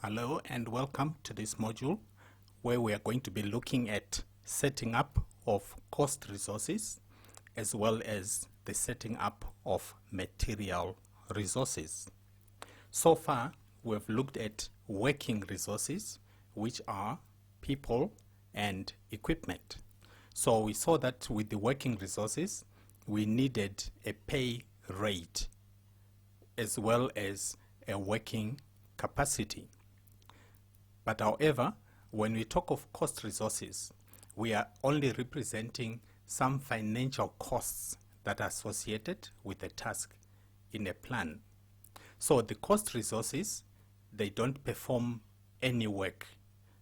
Hello and welcome to this module where we are going to be looking at setting up of cost resources as well as the setting up of material resources. So far we've looked at working resources, which are people and equipment. So we saw that with the working resources we needed a pay rate as well as a working capacity. But however, when we talk of cost resources, we are only representing some financial costs that are associated with a task in a plan. So the cost resources, they don't perform any work,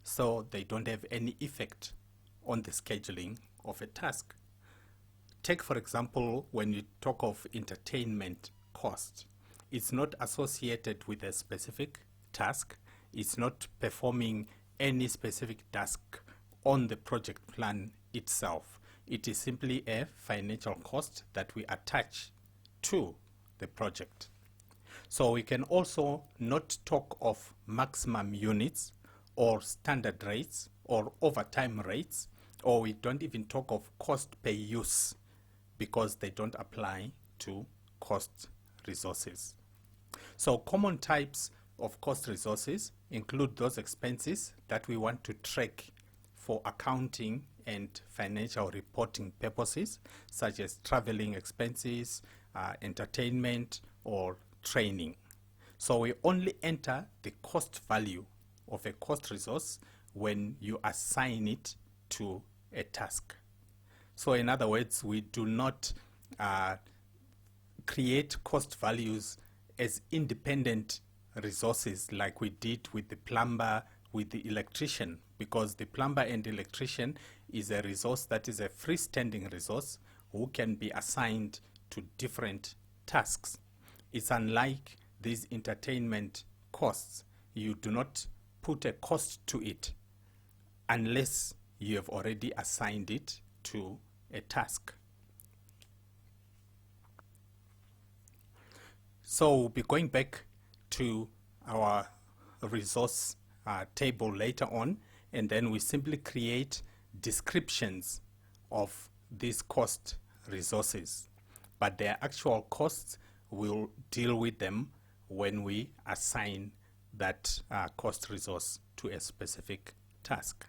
so they don't have any effect on the scheduling of a task. Take for example, when you talk of entertainment cost, it's not associated with a specific task. It's not performing any specific task on the project plan itself. It is simply a financial cost that we attach to the project. So we can also not talk of maximum units or standard rates or overtime rates, or we don't even talk of cost per use because they don't apply to cost resources. So common types of cost resources include those expenses that we want to track for accounting and financial reporting purposes, such as traveling expenses, entertainment, or training. So we only enter the cost value of a cost resource when you assign it to a task. So in other words, we do not create cost values as independent resources like we did with the plumber, with the electrician, because the plumber and electrician is a resource that is a freestanding resource who can be assigned to different tasks. It's unlike these entertainment costs. You do not put a cost to it unless you have already assigned it to a task. So we'll be going back to our resource table later on, and then we simply create descriptions of these cost resources. But their actual costs, we'll deal with them when we assign that cost resource to a specific task.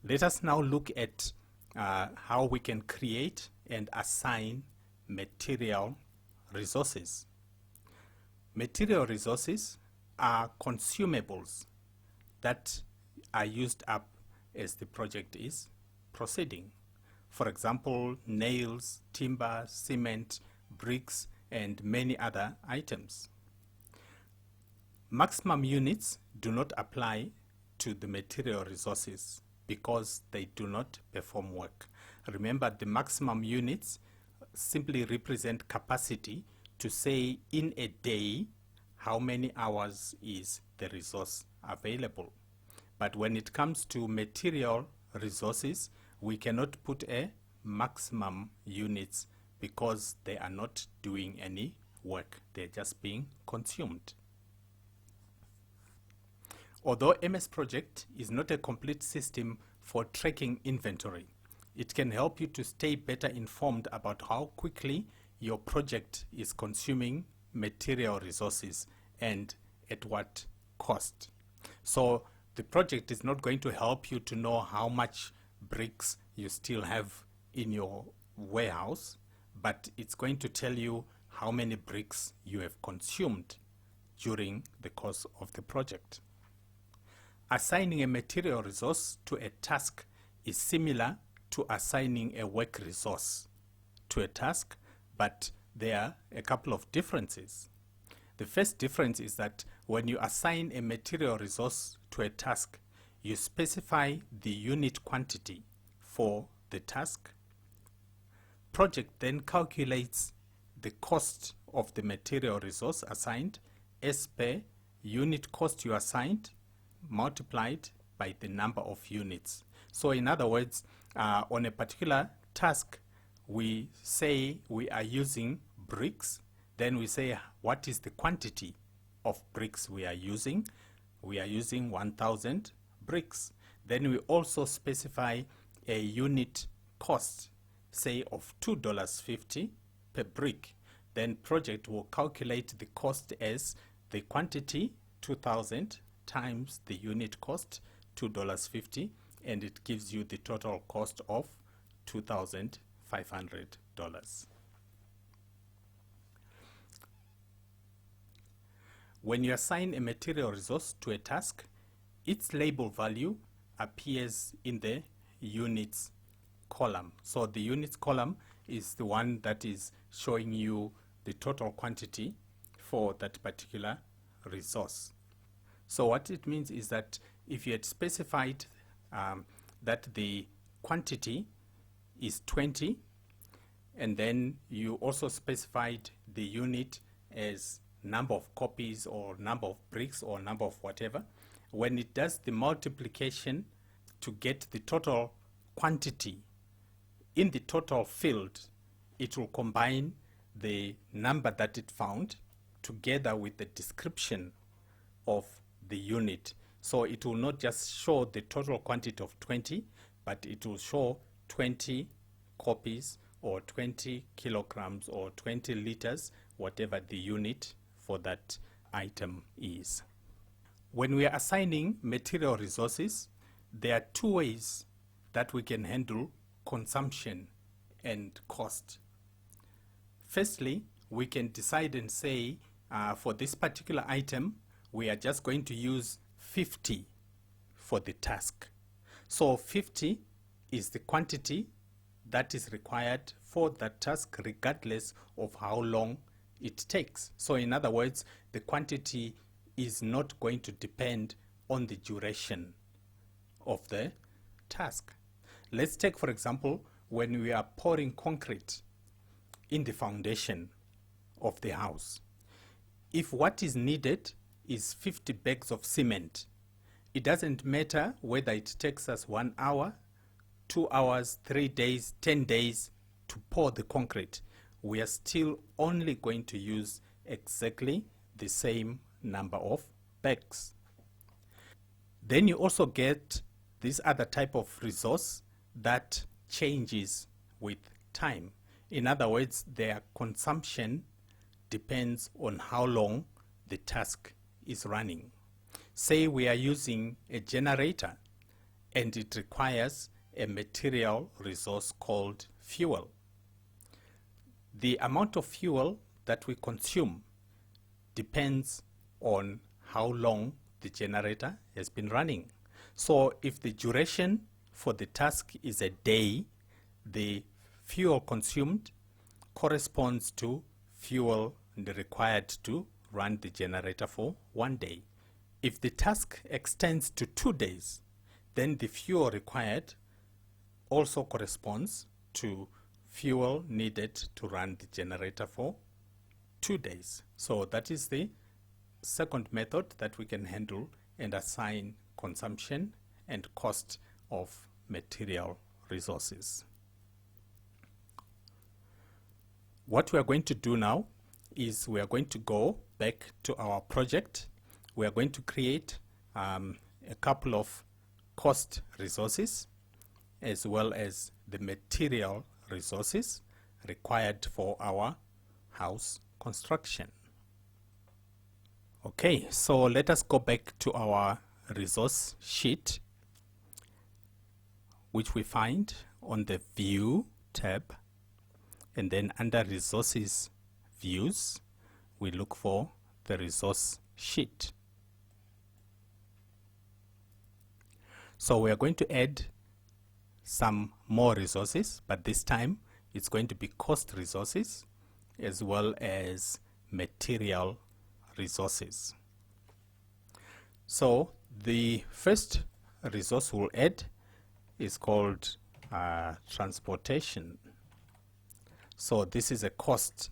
Let us now look at how we can create and assign material resources. Material resources are consumables that are used up as the project is proceeding. For example, nails, timber, cement, bricks, and many other items. Maximum units do not apply to the material resources because they do not perform work. Remember, the maximum units simply represent capacity to say in a day how many hours is the resource available. But when it comes to material resources, we cannot put a maximum units because they are not doing any work. They're just being consumed. Although MS Project is not a complete system for tracking inventory, it can help you to stay better informed about how quickly your project is consuming material resources and at what cost. So the project is not going to help you to know how much bricks you still have in your warehouse, but it's going to tell you how many bricks you have consumed during the course of the project. Assigning a material resource to a task is similar to assigning a work resource to a task, but there are a couple of differences. The first difference is that when you assign a material resource to a task, you specify the unit quantity for the task. Project then calculates the cost of the material resource assigned as per unit cost you assigned multiplied by the number of units. So in other words, on a particular task, we say we are using bricks, then we say what is the quantity of bricks we are using. We are using 1000 bricks. Then we also specify a unit cost, say of $2.50 per brick. Then project will calculate the cost as the quantity 2000 times the unit cost $2.50, and it gives you the total cost of $2,500. When you assign a material resource to a task, its label value appears in the units column. So the units column is the one that is showing you the total quantity for that particular resource. So what it means is that if you had specified that the quantity is 20, and then you also specified the unit as number of copies or number of bricks or number of whatever, when it does the multiplication to get the total quantity in the total field, it will combine the number that it found together with the description of the unit. So it will not just show the total quantity of 20, but it will show 20 copies or 20 kilograms or 20 liters, whatever the unit for that item is. When we are assigning material resources, there are two ways that we can handle consumption and cost. Firstly, we can decide and say for this particular item, we are just going to use 50 for the task. So 50 is the quantity that is required for that task regardless of how long it takes. So in other words, the quantity is not going to depend on the duration of the task. Let's take, for example, when we are pouring concrete in the foundation of the house. If what is needed is 50 bags of cement, it doesn't matter whether it takes us 1 hour, 2 hours, 3 days, 10 days to pour the concrete. We are still only going to use exactly the same number of bags. Then you also get this other type of resource that changes with time. In other words, their consumption depends on how long the task is running. Say we are using a generator and it requires a material resource called fuel. The amount of fuel that we consume depends on how long the generator has been running. So if the duration for the task is a day, the fuel consumed corresponds to fuel required to run the generator for 1 day. If the task extends to 2 days, then the fuel required also corresponds to fuel needed to run the generator for 2 days. So that is the second method that we can handle and assign consumption and cost of material resources. What we are going to do now is we are going to go back to our project. We are going to create a couple of cost resources as well as the material resources required for our house construction. Okay, so let us go back to our resource sheet, which we find on the View tab, and then under Resources Views, we look for the resource sheet. So we are going to add some more resources, but this time it's going to be cost resources as well as material resources. So the first resource we'll add is called transportation. So this is a cost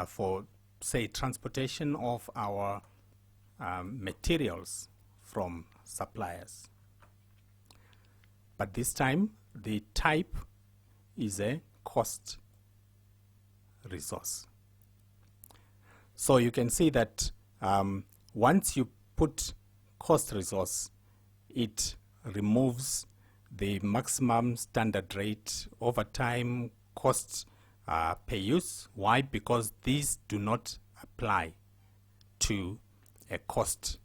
for, say, transportation of our materials from suppliers. But this time the type is a cost resource. So you can see that once you put cost resource, it removes the maximum standard rate, overtime, cost per use. Why? Because these do not apply to a cost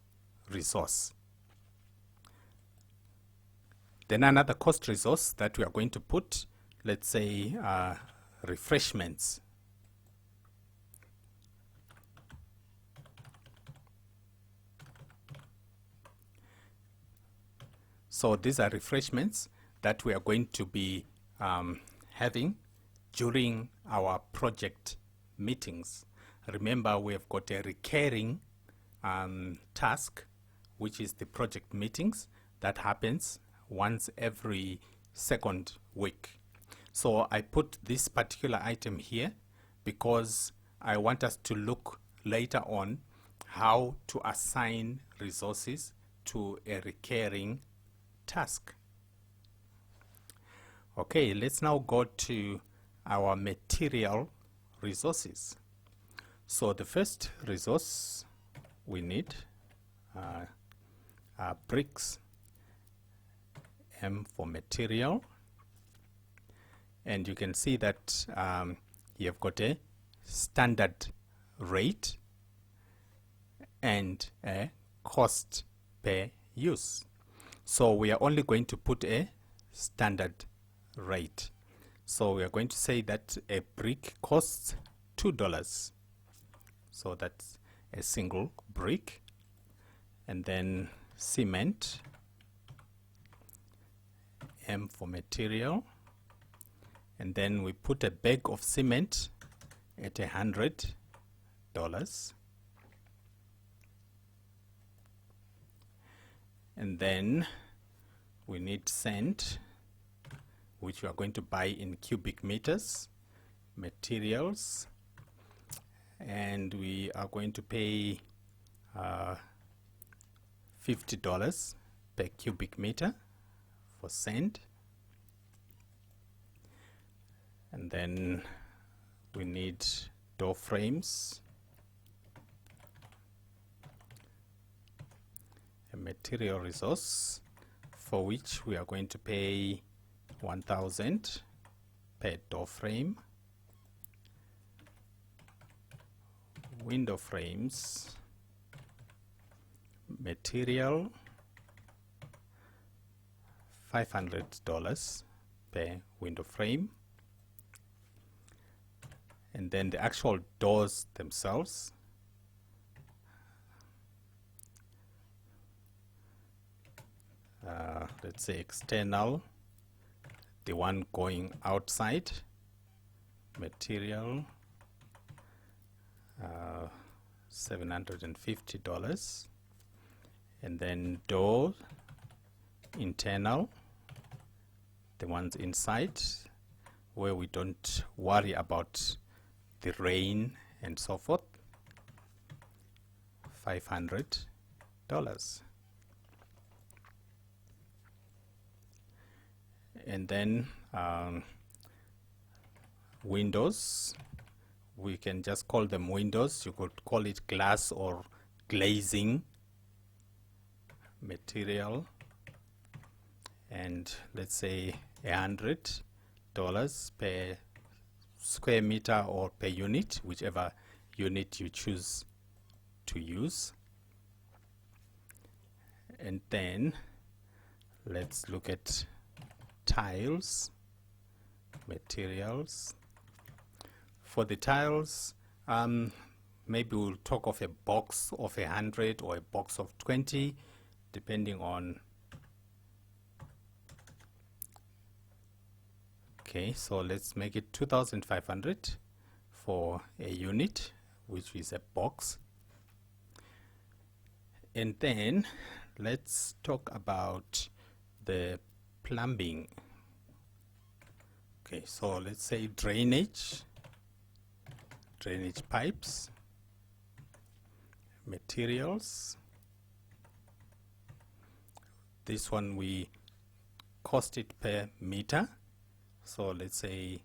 resource. Then another cost resource that we are going to put, let's say refreshments. So these are refreshments that we are going to be having during our project meetings. Remember, we have got a recurring task, which is the project meetings that happens once every second week. So I put this particular item here because I want us to look later on how to assign resources to a recurring task. Okay, let's now go to our material resources. So the first resource we need are bricks, M for material, and you can see that you've got a standard rate and a cost per use. So we are only going to put a standard rate. So we are going to say that a brick costs $2. So that's a single brick. And then cement, M for material. And then we put a bag of cement at $100. And then we need sand, which we are going to buy in cubic meters, materials, and we are going to pay $50 per cubic meter for sand. And then we need door frames, a material resource for which we are going to pay 1,000 per door frame. Window frames, material $500 per window frame, and then the actual doors themselves, let's say external, the one going outside, material $750, and then door internal, the ones inside where we don't worry about the rain and so forth, $500. And then windows, we can just call them windows. You could call it glass or glazing material, and let's say $100 per square meter or per unit, whichever unit you choose to use. And then let's look at tiles, materials. For the tiles, maybe we'll talk of a box of 100 or a box of 20, depending on. Okay, so let's make it 2,500 for a unit, which is a box. And then let's talk about the plumbing. Okay, so let's say drainage pipes, materials. This one we cost it per meter, so let's say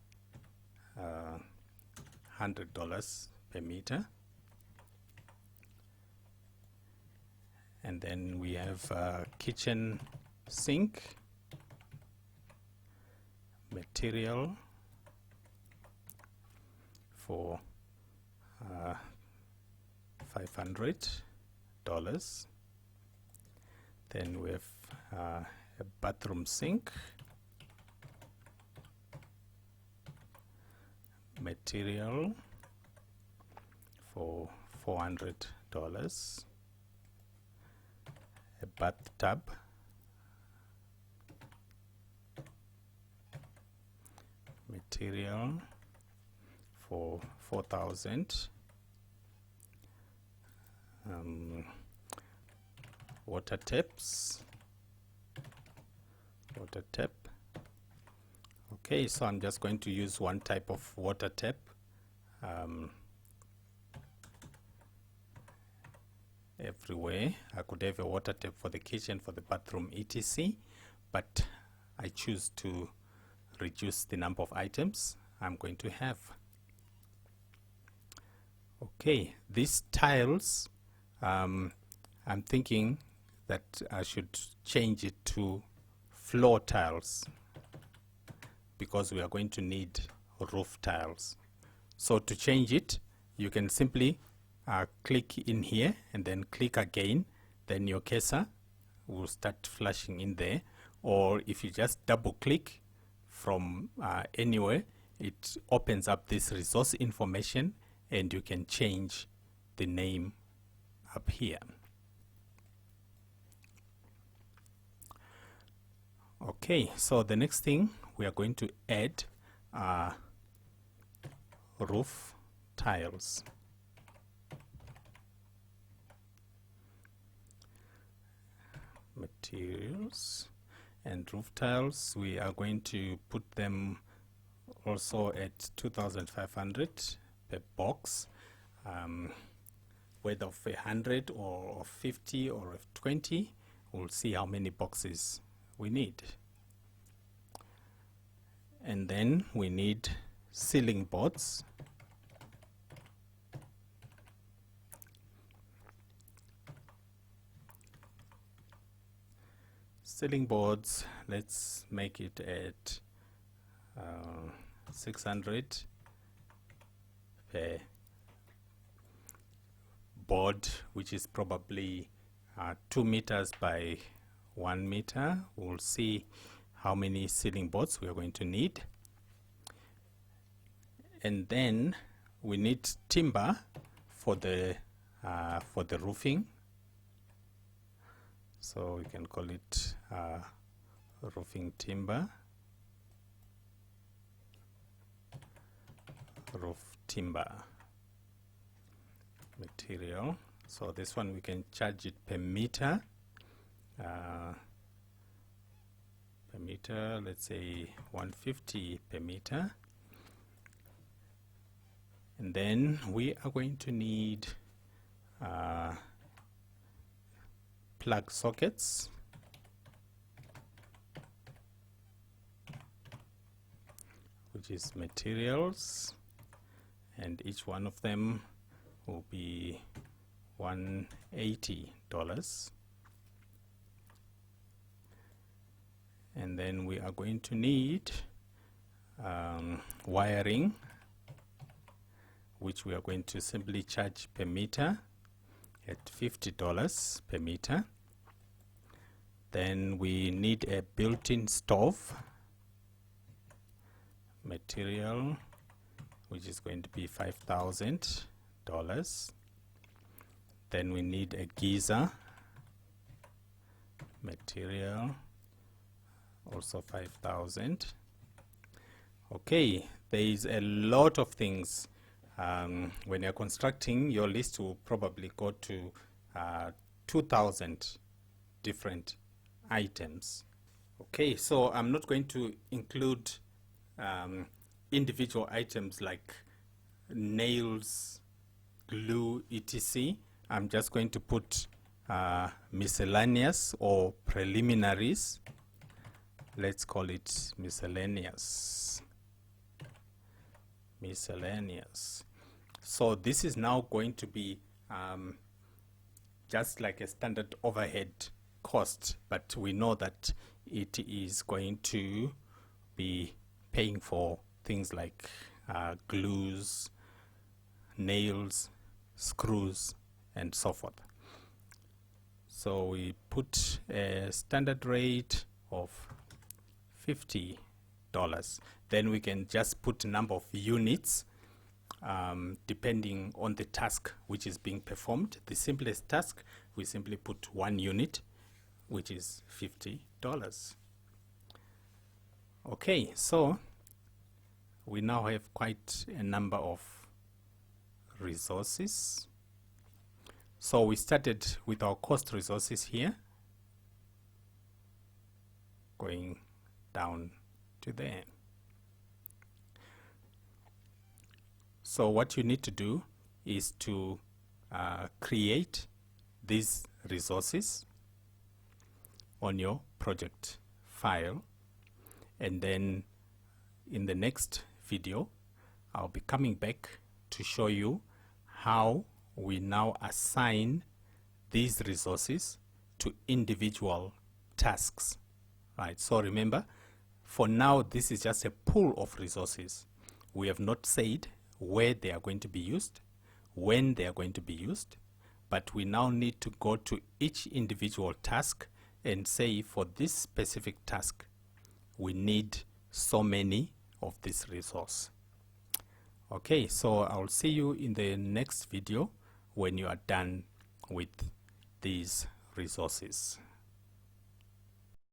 $100 per meter. And then we have kitchen sink, material for $500. Then we have a bathroom sink, material for $400. A bathtub, material for $4,000. Water taps, water tap. Okay, so I'm just going to use one type of water tap. Everywhere I could have a water tap for the kitchen, for the bathroom, etc., but I choose to reduce the number of items I'm going to have. Okay, these tiles, I'm thinking that I should change it to floor tiles because we are going to need roof tiles. So to change it, you can simply click in here and then click again, then your cursor will start flashing in there. Or if you just double click from anywhere, it opens up this resource information and you can change the name up here. Okay, so the next thing we are going to add are roof tiles. Materials and roof tiles, we are going to put them also at 2,500 per box, whether of 100 or of 50 or of 20. We'll see how many boxes we need. And then we need ceiling boards. Ceiling boards, let's make it at 600 per board, which is probably 2 meters by 1 meter. We'll see how many ceiling boards we are going to need. And then we need timber for the roofing. So we can call it roofing timber, roof timber material. So this one we can charge it per meter. Per meter, let's say 150 per meter. And then we are going to need plug sockets, which is materials, and each one of them will be $180. And then we are going to need wiring, which we are going to simply charge per meter at $50 per meter. Then we need a built-in stove material, which is going to be $5,000. Then we need a geyser material, also 5,000. Okay, there is a lot of things. When you're constructing, your list will probably go to 2,000 different items. Okay, so I'm not going to include individual items like nails, glue, etc. I'm just going to put miscellaneous or preliminaries. Let's call it miscellaneous. Miscellaneous. So this is now going to be just like a standard overhead cost, but we know that it is going to be paying for things like glues, nails, screws, and so forth. So we put a standard rate of $50. Then we can just put a number of units depending on the task which is being performed. The simplest task, we simply put 1 unit, which is $50. Okay, so we now have quite a number of resources. So we started with our cost resources here, going down to there. So what you need to do is to create these resources on your project file, and then in the next video I'll be coming back to show you how we now assign these resources to individual tasks. Right, so remember, for now this is just a pool of resources. We have not said where they are going to be used, when they are going to be used, but we now need to go to each individual task and say, for this specific task we need so many of this resource. Okay, so I'll see you in the next video when you are done with these resources.